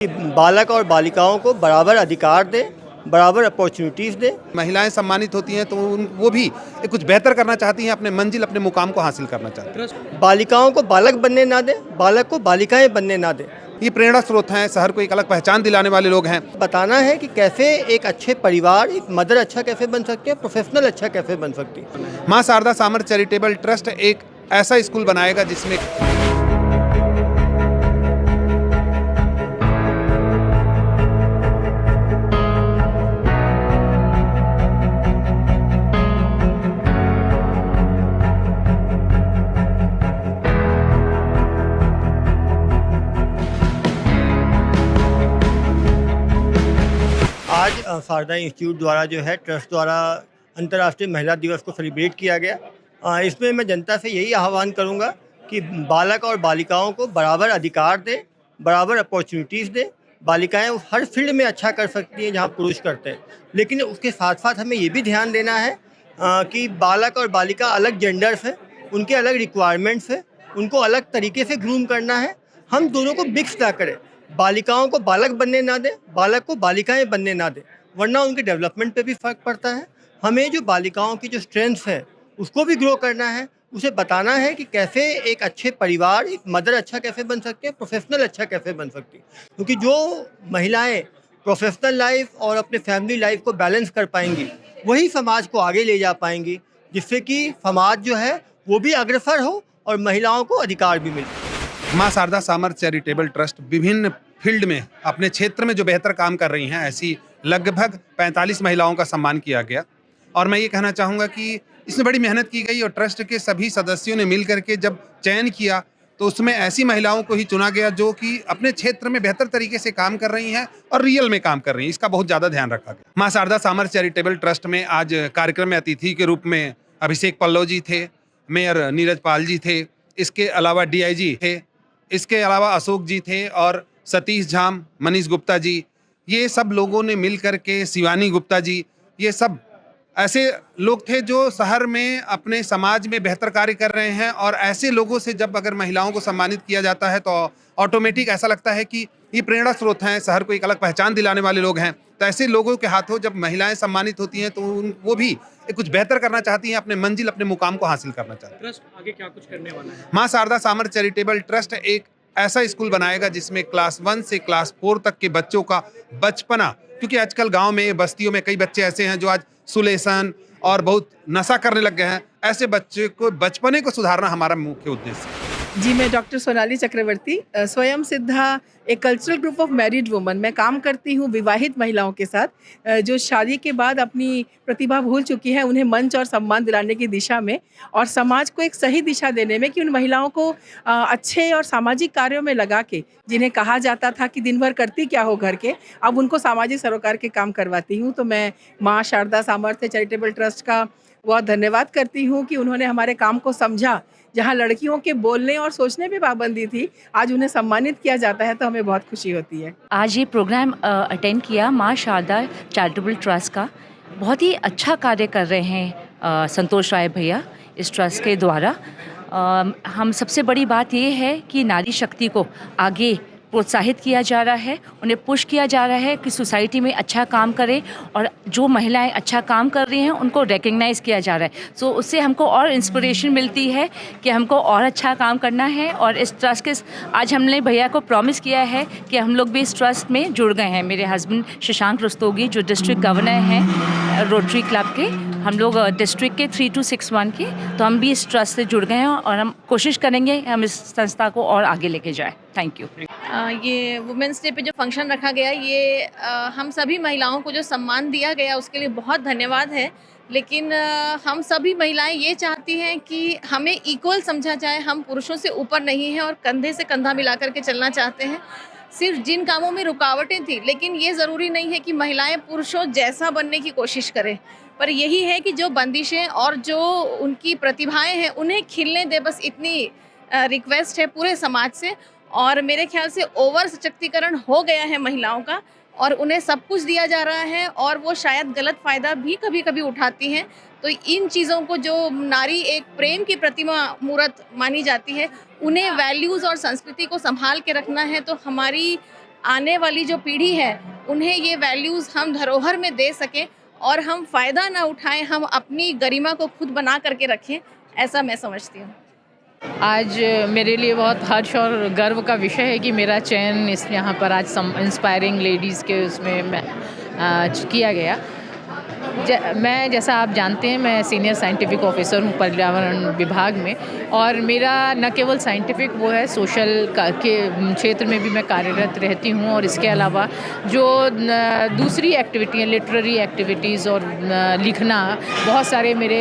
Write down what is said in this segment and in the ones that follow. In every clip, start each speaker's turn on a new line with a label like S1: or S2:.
S1: बालक और बालिकाओं को बराबर अधिकार दें, बराबर अपॉर्चुनिटीज़ दें।
S2: महिलाएं सम्मानित होती हैं तो वो भी कुछ बेहतर करना चाहती हैं, अपने मंजिल अपने मुकाम को हासिल करना चाहती हैं।
S1: बालिकाओं को बालक बनने ना दें, बालक को बालिकाएं बनने ना दें।
S2: ये प्रेरणा स्रोत हैं, शहर को एक अलग पहचान दिलाने वाले लोग हैं।
S1: बताना है कि कैसे एक अच्छे परिवार, एक मदर अच्छा कैसे बन सकती है, प्रोफेशनल अच्छा कैसे बन सकती है।
S2: माँ शारदा सामर्थ चैरिटेबल ट्रस्ट एक ऐसा स्कूल बनाएगा जिसमें
S1: आज शारदा इंस्टीट्यूट द्वारा जो है ट्रस्ट द्वारा अंतर्राष्ट्रीय महिला दिवस को सेलिब्रेट किया गया। इसमें मैं जनता से यही आह्वान करूंगा कि बालक और बालिकाओं को बराबर अधिकार दें, बराबर अपॉर्चुनिटीज़ दें। बालिकाएं हर फील्ड में अच्छा कर सकती हैं जहां पुरुष करते हैं, लेकिन उसके साथ साथ हमें ये भी ध्यान देना है कि बालक और बालिका अलग जेंडर्स हैं, उनके अलग रिक्वायरमेंट्स हैं, उनको अलग तरीके से ग्रूम करना है। हम दोनों को मिक्स ना करें, बालिकाओं को बालक बनने ना दें, बालक को बालिकाएं बनने ना दें, वरना उनके डेवलपमेंट पे भी फ़र्क पड़ता है। हमें जो बालिकाओं की जो स्ट्रेंथ्स है उसको भी ग्रो करना है, उसे बताना है कि कैसे एक अच्छे परिवार, एक मदर अच्छा कैसे बन सकती है, प्रोफेशनल अच्छा कैसे बन सकती है। क्योंकि जो महिलाएं प्रोफेशनल लाइफ और अपने फैमिली लाइफ को बैलेंस कर पाएंगी, वही समाज को आगे ले जा पाएंगी, जिससे कि समाज जो है वो भी अग्रसर हो और महिलाओं को अधिकार भी मिले।
S2: माँ शारदा सामर्थ चैरिटेबल ट्रस्ट विभिन्न फील्ड में अपने क्षेत्र में जो बेहतर काम कर रही हैं, ऐसी लगभग 45 महिलाओं का सम्मान किया गया। और मैं ये कहना चाहूँगा कि इसमें बड़ी मेहनत की गई और ट्रस्ट के सभी सदस्यों ने मिल करके जब चयन किया तो उसमें ऐसी महिलाओं को ही चुना गया जो कि अपने क्षेत्र में बेहतर तरीके से काम कर रही हैं और रियल में काम कर रही हैं। इसका बहुत ज़्यादा ध्यान रखा गया। माँ शारदा सामर्थ चैरिटेबल ट्रस्ट में आज कार्यक्रम में अतिथि के रूप में अभिषेक पल्लव जी थे, मेयर नीरज पाल जी थे, इसके अलावा DIG थे, इसके अलावा अशोक जी थे और सतीश झाम, मनीष गुप्ता जी, ये सब लोगों ने मिल कर के, शिवानी गुप्ता जी, ये सब ऐसे लोग थे जो शहर में अपने समाज में बेहतर कार्य कर रहे हैं। और ऐसे लोगों से जब अगर महिलाओं को सम्मानित किया जाता है तो ऑटोमेटिक ऐसा लगता है कि ये प्रेरणा स्रोत हैं, शहर को एक अलग पहचान दिलाने वाले लोग हैं। तो ऐसे लोगों के हाथों जब महिलाएं सम्मानित होती हैं तो वो भी कुछ बेहतर करना चाहती हैं, अपने मंजिल अपने मुकाम को हासिल करना चाहती हैं।
S3: ट्रस्ट आगे क्या कुछ करने वाला है?
S2: माँ शारदा सामर्थ चैरिटेबल ट्रस्ट एक ऐसा स्कूल बनाएगा जिसमें क्लास 1 से क्लास 4 तक के बच्चों का बचपना, क्योंकि आजकल गांव में, बस्तियों में कई बच्चे ऐसे हैं जो आज सुलेसन और बहुत नशा करने लग गए हैं। ऐसे बच्चे को बचपने को सुधारना हमारा मुख्य उद्देश्य है।
S4: जी, मैं डॉक्टर सोनाली चक्रवर्ती, स्वयं सिद्धा एक cultural group of married woman. मैं काम करती हूँ विवाहित महिलाओं के साथ, जो शादी के बाद अपनी प्रतिभा भूल चुकी है, उन्हें मंच और सम्मान दिलाने की दिशा में और समाज को एक सही दिशा देने में कि उन महिलाओं को अच्छे और सामाजिक कार्यों में लगा के, जिन्हें कहा जाता था कि दिन भर करती क्या हो घर के, अब उनको सामाजिक सरोकार के काम करवाती हूँ। तो मैं माँ शारदा सामर्थ्य चैरिटेबल ट्रस्ट का बहुत धन्यवाद करती हूँ कि उन्होंने हमारे काम को समझा। जहाँ लड़कियों के बोलने और सोचने पे पाबंदी थी, आज उन्हें सम्मानित किया जाता है तो हमें बहुत खुशी होती है।
S5: आज ये प्रोग्राम अटेंड किया माँ शारदा चैरिटेबल ट्रस्ट का। बहुत ही अच्छा कार्य कर रहे हैं संतोष राय भैया इस ट्रस्ट के द्वारा। हम सबसे बड़ी बात ये है कि नारी शक्ति को आगे प्रोत्साहित किया जा रहा है, उन्हें पुश किया जा रहा है कि सोसाइटी में अच्छा काम करें और जो महिलाएं अच्छा काम कर रही हैं उनको रिकग्नाइज़ किया जा रहा है। सो उससे हमको और इंस्पिरेशन मिलती है कि हमको और अच्छा काम करना है। और इस ट्रस्ट के आज हमने भैया को प्रॉमिस किया है कि हम लोग भी इस ट्रस्ट में जुड़ गए हैं। मेरे हस्बैंड शशांक रस्तोगी जो डिस्ट्रिक्ट गवर्नर हैं रोटरी क्लब के, हम लोग डिस्ट्रिक्ट के 3261 के, तो हम भी इस ट्रस्ट से जुड़ गए हैं और हम कोशिश करेंगे हम इस संस्था को और आगे लेके जाएं। Thank you.
S6: ये वुमेंस डे पे जो फंक्शन रखा गया, ये हम सभी महिलाओं को जो सम्मान दिया गया उसके लिए बहुत धन्यवाद है। लेकिन हम सभी महिलाएं ये चाहती हैं कि हमें इक्वल समझा जाए, हम पुरुषों से ऊपर नहीं हैं और कंधे से कंधा मिला करके चलना चाहते हैं। सिर्फ जिन कामों में रुकावटें थी, लेकिन ये ज़रूरी नहीं है कि महिलाएं पुरुषों जैसा बनने की कोशिश करें, पर यही है कि जो बंदिशें और जो उनकी प्रतिभाएं हैं उन्हें खिलने दे, बस इतनी रिक्वेस्ट है पूरे समाज से। और मेरे ख्याल से ओवर सशक्तिकरण हो गया है महिलाओं का और उन्हें सब कुछ दिया जा रहा है और वो शायद गलत फ़ायदा भी कभी कभी उठाती हैं। तो इन चीज़ों को, जो नारी एक प्रेम की प्रतिमा मूर्त मानी जाती है, उन्हें वैल्यूज़ और संस्कृति को संभाल के रखना है। तो हमारी आने वाली जो पीढ़ी है उन्हें ये वैल्यूज़ हम धरोहर में दे सकें और हम फ़ायदा ना उठाएं, हम अपनी गरिमा को खुद बना करके रखें, ऐसा मैं समझती हूँ।
S3: आज मेरे लिए बहुत हर्ष और गर्व का विषय है कि मेरा चयन इस यहाँ पर आज इंस्पायरिंग लेडीज़ के उसमें किया गया। मैं जैसा आप जानते हैं मैं सीनियर साइंटिफिक ऑफिसर हूँ पर्यावरण विभाग में, और मेरा न केवल साइंटिफिक वो है, सोशल के क्षेत्र में भी मैं कार्यरत रहती हूँ। और इसके अलावा जो दूसरी एक्टिविटी हैं, लिटरेरी एक्टिविटीज़ और लिखना, बहुत सारे मेरे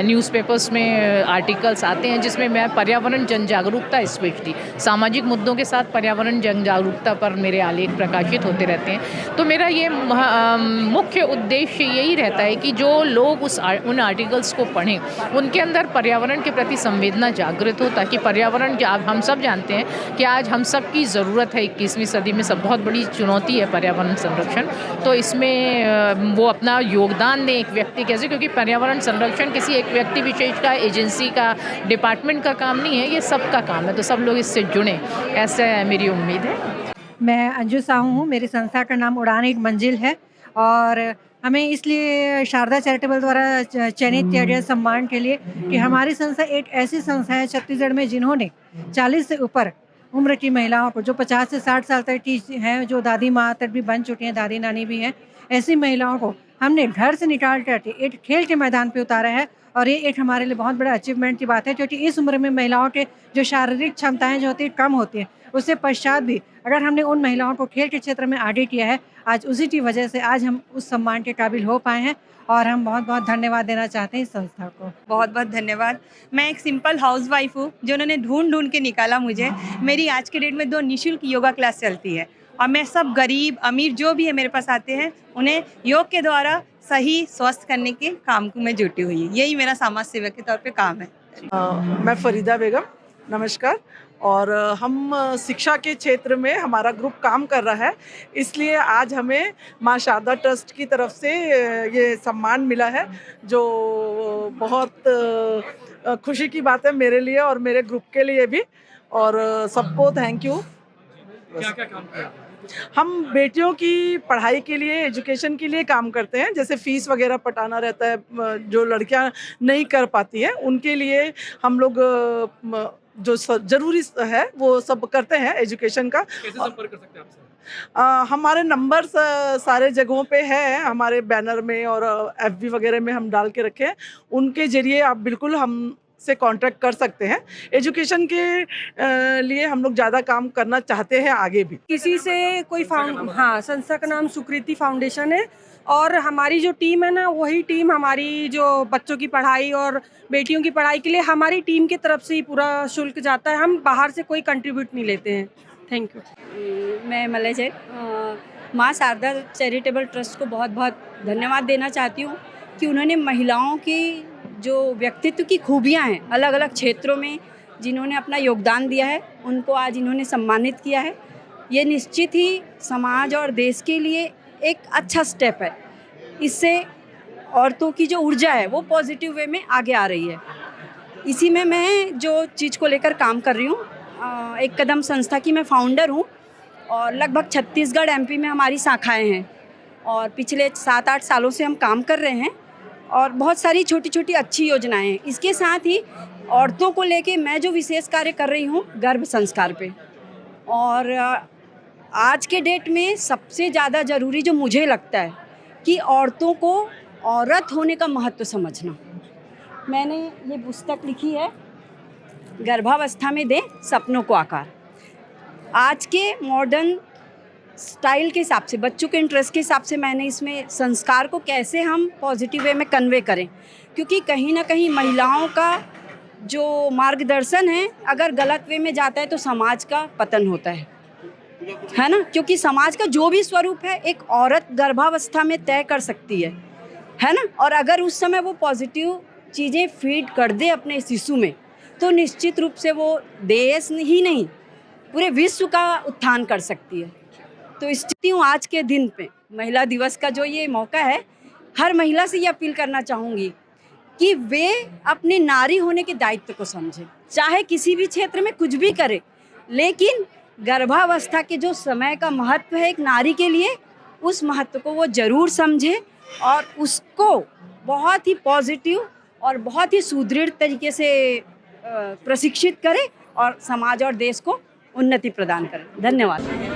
S3: न्यूज़पेपर्स में आर्टिकल्स आते हैं जिसमें मैं पर्यावरण जन जागरूकता, स्पेशली सामाजिक मुद्दों के साथ पर्यावरण जन जागरूकता पर मेरे आलेख प्रकाशित होते रहते हैं। तो मेरा ये मुख्य उद्देश्य यही रहता है कि जो लोग उन आर्टिकल्स को पढ़ें, उनके अंदर पर्यावरण के प्रति संवेदना जागृत हो, ताकि पर्यावरण हम सब जानते हैं कि आज हम सब की ज़रूरत है। 21वीं सदी में सब बहुत बड़ी चुनौती है पर्यावरण संरक्षण। तो इसमें वो अपना योगदान दें एक व्यक्ति कैसे, क्योंकि पर्यावरण संरक्षण किसी एक व्यक्ति विशेष का, एजेंसी का, डिपार्टमेंट का काम नहीं है, ये सबका काम है। तो सब लोग इससे जुड़ें, ऐसा मेरी उम्मीद है।
S7: मैं अंजू साहू हूँ। मेरी संस्था का नाम उड़ान एक मंजिल है और हमें इसलिए शारदा चैरिटेबल द्वारा चयनित किया गया सम्मान के लिए कि हमारी संस्था एक ऐसी संस्था है छत्तीसगढ़ में जिन्होंने 40 से ऊपर उम्र की महिलाओं को, जो 50 से 60 साल तक की हैं, जो दादी माँ तक भी बन चुकी हैं, दादी नानी भी हैं, ऐसी महिलाओं को हमने घर से निकाल करके एक खेल के मैदान पे उतारा है। और ये एक हमारे लिए बहुत बड़ा अचीवमेंट की बात है, क्योंकि इस उम्र में महिलाओं के जो शारीरिक क्षमताएं जो होती हैं कम होती हैं, उससे पश्चात भी अगर हमने उन महिलाओं को खेल के क्षेत्र में आगे किया है, आज उसी की वजह से आज हम उस सम्मान के काबिल हो पाए हैं। और हम बहुत बहुत धन्यवाद देना चाहते हैं इस संस्था को।
S8: बहुत बहुत धन्यवाद। मैं एक सिंपल हाउसवाइफ हूँ जो उन्होंने ढूंढ के निकाला मुझे। मेरी आज के डेट में 2 निःशुल्क योगा क्लास चलती है और मैं सब गरीब अमीर जो भी है मेरे पास आते हैं, उन्हें योग के द्वारा सही स्वस्थ करने के काम को मैं जुटी हुई है। यही मेरा समाज सेवा के तौर पे काम है।
S9: मैं फरीदा बेगम, नमस्कार। और हम शिक्षा के क्षेत्र में हमारा ग्रुप काम कर रहा है, इसलिए आज हमें माँ शारदा ट्रस्ट की तरफ से ये सम्मान मिला है, जो बहुत खुशी की बात है मेरे लिए और मेरे ग्रुप के लिए भी। और सबको थैंक यू।
S10: क्या क्या काम किया?
S9: हम बेटियों की पढ़ाई के लिए, एजुकेशन के लिए काम करते हैं। जैसे फ़ीस वगैरह पटाना रहता है, जो लड़कियां नहीं कर पाती हैं, उनके लिए हम लोग जो ज़रूरी है वो सब करते हैं एजुकेशन का।
S10: कैसे संपर्क कर सकते हैं आपसे?
S9: हमारे नंबर सारे जगहों पे है, हमारे बैनर में और FB वगैरह में हम डाल के रखे हैं। उनके ज़रिए आप बिल्कुल हम से कांटेक्ट कर सकते हैं। एजुकेशन के लिए हम लोग ज़्यादा काम करना चाहते हैं आगे भी।
S7: किसी से कोई संस्था का नाम सुकृति फाउंडेशन है और हमारी जो टीम है ना, वही टीम हमारी जो बच्चों की पढ़ाई और बेटियों की पढ़ाई के लिए हमारी टीम की तरफ से ही पूरा शुल्क जाता है। हम बाहर से कोई कंट्रीब्यूट नहीं लेते हैं। Thank you.
S8: मैं मलय जैन माँ शारदा चैरिटेबल ट्रस्ट को बहुत बहुत धन्यवाद देना चाहती हूँ कि उन्होंने महिलाओं की जो व्यक्तित्व की खूबियाँ हैं अलग अलग क्षेत्रों में जिन्होंने अपना योगदान दिया है, उनको आज इन्होंने सम्मानित किया है। ये निश्चित ही समाज और देश के लिए एक अच्छा स्टेप है। इससे औरतों की जो ऊर्जा है वो पॉजिटिव वे में आगे आ रही है। इसी में मैं जो चीज़ को लेकर काम कर रही हूँ, एक कदम संस्था की मैं फाउंडर हूँ और लगभग छत्तीसगढ़ MP में हमारी शाखाएं हैं और पिछले 7-8 सालों से हम काम कर रहे हैं और बहुत सारी छोटी छोटी अच्छी योजनाएं हैं। इसके साथ ही औरतों को लेके मैं जो विशेष कार्य कर रही हूँ गर्भ संस्कार पे, और आज के डेट में सबसे ज़्यादा ज़रूरी जो मुझे लगता है कि औरतों को औरत होने का महत्व समझना। मैंने ये पुस्तक लिखी है, गर्भावस्था में दें सपनों को आकार। आज के मॉडर्न स्टाइल के हिसाब से, बच्चों के इंटरेस्ट के हिसाब से मैंने इसमें संस्कार को कैसे हम पॉजिटिव वे में कन्वे करें, क्योंकि कहीं ना कहीं महिलाओं का जो मार्गदर्शन है अगर गलत वे में जाता है तो समाज का पतन होता है ना। क्योंकि समाज का जो भी स्वरूप है एक औरत गर्भावस्था में तय कर सकती है ना। और अगर उस समय वो पॉजिटिव चीज़ें फीड कर दे अपने शिशु में तो निश्चित रूप से वो देश ही नहीं पूरे विश्व का उत्थान कर सकती है। तो इसलिए हूँ आज के दिन पे महिला दिवस का जो ये मौका है, हर महिला से ये अपील करना चाहूँगी कि वे अपने नारी होने के दायित्व को समझें, चाहे किसी भी क्षेत्र में कुछ भी करे, लेकिन गर्भावस्था के जो समय का महत्व है एक नारी के लिए, उस महत्व को वो ज़रूर समझे और उसको बहुत ही पॉजिटिव और बहुत ही सुदृढ़ तरीके से प्रशिक्षित करे और समाज और देश को उन्नति प्रदान करें। धन्यवाद।